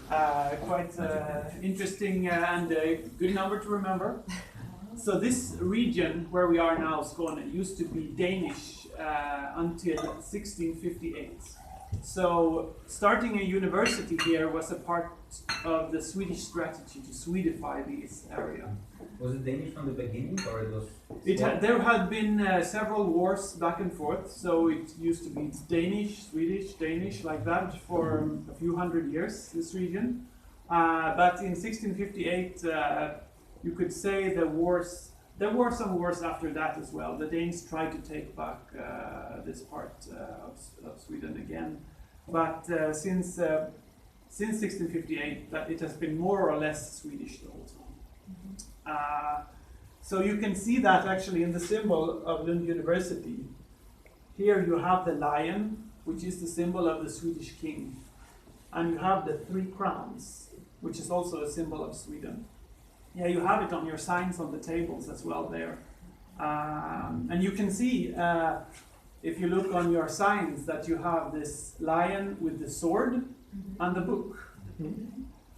Quite interesting and a good number to remember. So this region where we are now, Skåne, used to be Danish until 1658. So starting a university here was a part of the Swedish strategy to Swedify this area. Was it Danish from the beginning, or it was? There had been several wars back and forth, so it used to be Danish, Swedish, Danish, like that for a few hundred years, this region. But in 1658, you could say there were some wars after that as well. The Danes tried to take back this part of Sweden again. But since 1658, it has been more or less Swedish the whole time. So you can see that actually in the symbol of Lund University. Here you have the lion, which is the symbol of the Swedish king. And you have the 3 crowns, which is also a symbol of Sweden. Yeah, you have it on your signs on the tables as well there. And you can see, if you look on your signs, that you have this lion with the sword and the book.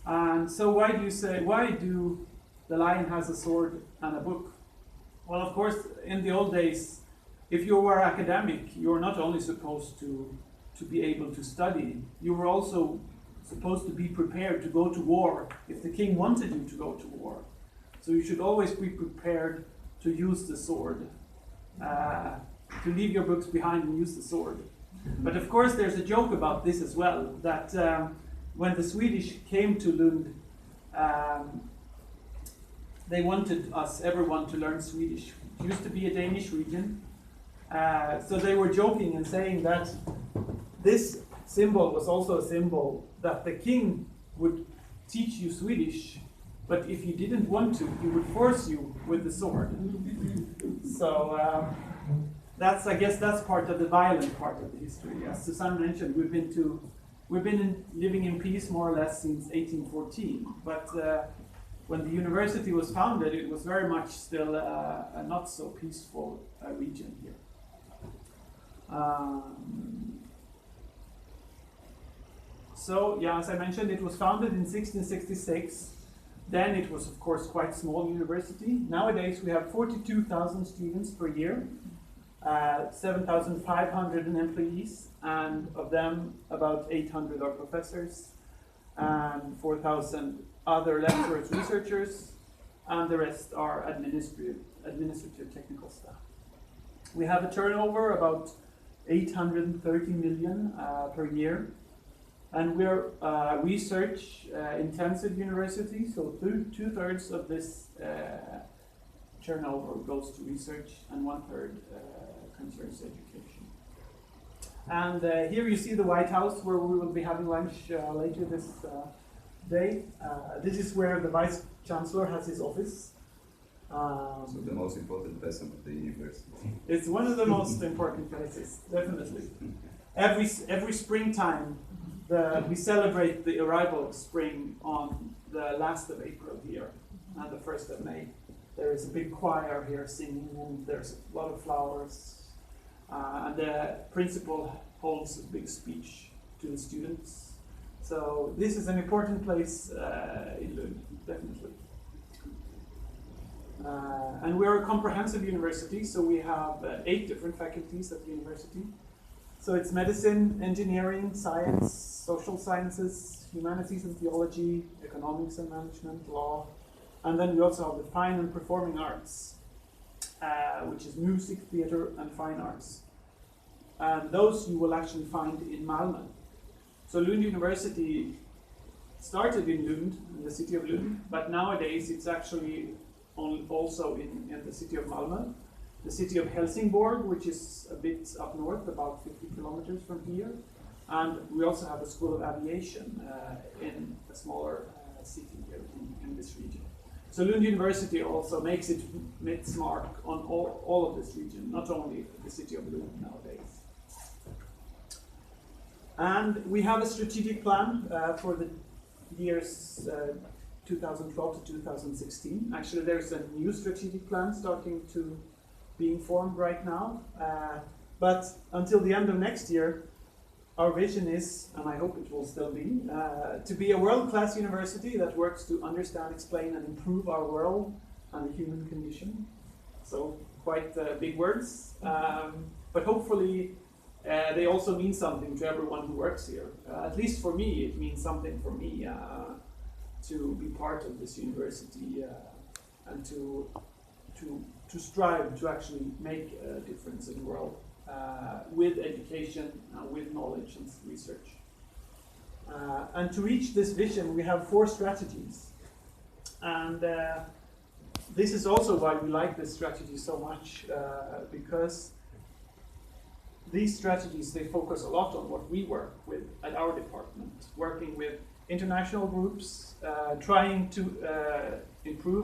And so why do the lion has a sword and a book? Well, of course, in the old days, if you were academic, you were not only supposed to be able to study, you were also supposed to be prepared to go to war if the king wanted you to go to war. So you should always be prepared to use the sword, to leave your books behind and use the sword. But of course, there's a joke about this as well, that when the Swedish came to Lund, they wanted everyone to learn Swedish. It used to be a Danish region. So they were joking and saying that this symbol was also a symbol that the king would teach you Swedish, but if you didn't want to, he would force you with the sword. So I guess that's part of the violent part of the history. As Susanne mentioned, we've been living in peace more or less since 1814, but when the university was founded, it was very much still a not so peaceful region here. So, yeah, as I mentioned, it was founded in 1666. Then it was, of course, quite a small university. Nowadays, we have 42,000 students per year, 7,500 employees, and of them, about 800 are professors, and 4,000 other lecturers, researchers, and the rest are administrative technical staff. We have a turnover about 830 million per year. And we're a research-intensive university, so 2/3 of this turnover goes to research, and 1/3 concerns education. And here you see the White House, where we will be having lunch later this day. This is where the Vice Chancellor has his office. So the most important person of the university. It's one of the most important places, definitely. Every springtime, we celebrate the arrival of spring on the last of April here and the 1st of May. There is a big choir here singing, and there's a lot of flowers. And the principal holds a big speech to the students. So this is an important place in Lund, definitely. And we're a comprehensive university, so we have 8 different faculties at the university. So it's medicine, engineering, science, social sciences, humanities and theology, economics and management, law. And then we also have the fine and performing arts, which is music, theater, and fine arts. And those you will actually find in Malmö. So Lund University started in Lund, in the city of Lund, but nowadays it's actually also in the city of Malmö. The city of Helsingborg, which is a bit up north, about 50 kilometers from here. And we also have a school of aviation in a smaller city here in this region. So Lund University also makes its mark on all of this region, not only the city of Lund nowadays. And we have a strategic plan for the years 2012 to 2016. Actually, there's a new strategic plan starting to being formed right now, but until the end of next year, our vision is, and I hope it will still be, to be a world-class university that works to understand, explain, and improve our world and the human condition. So quite big words, but hopefully they also mean something to everyone who works here. At least for me, it means something for me to be part of this university and to strive to actually make a difference in the world with education, with knowledge and research. And to reach this vision, we have 4 strategies. And this is also why we like this strategy so much, because these strategies, they focus a lot on what we work with at our department, working with international groups, trying to improve